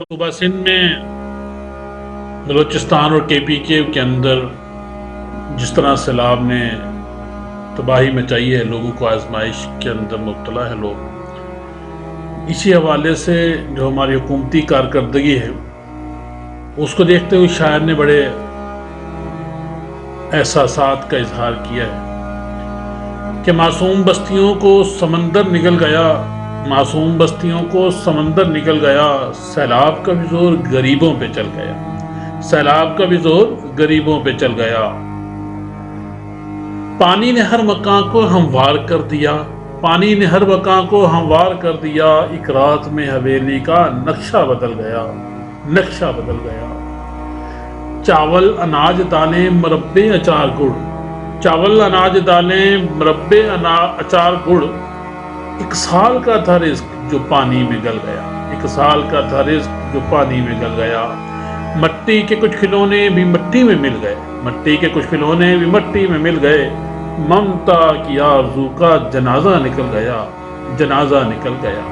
صوبہ سندھ میں بلوچستان اور KPK کے اندر جس طرح سیلاب نے تباہی مچائی ہے، لوگوں کو آزمائش کے اندر مبتلا ہے لوگ، اسی حوالے سے جو ہماری حکومتی کارکردگی ہے اس کو دیکھتے ہوئے شاعر نے بڑے احساسات کا اظہار کیا ہے کہ معصوم بستیوں کو سمندر نگل گیا، معصوم بستیوں کو سمندر نگل گیا، سیلاب کا بھی زور غریبوں پہ چل گیا، سیلاب کا بھی زور غریبوں پہ چل گیا، پانی نے ہر مکان کو ہموار کر دیا، پانی نے ہر مکان کو ہموار کر دیا، ایک رات میں حویلی کا نقشہ بدل گیا، نقشہ بدل گیا۔ چاول اناج دالیں مربے اچار گڑ، چاول اناج دالیں مربے اچار گڑ، ایک سال کا تھا رزق جو پانی میں گل گیا، ایک سال کا تھا رزق جو پانی میں گل گیا۔ مٹی کے کچھ کھلونے بھی مٹی میں مل گئے، مٹی کے کچھ کھلونے بھی مٹی میں مل گئے، ممتا کی آرزو کا جنازہ نکل گیا، جنازہ نکل گیا۔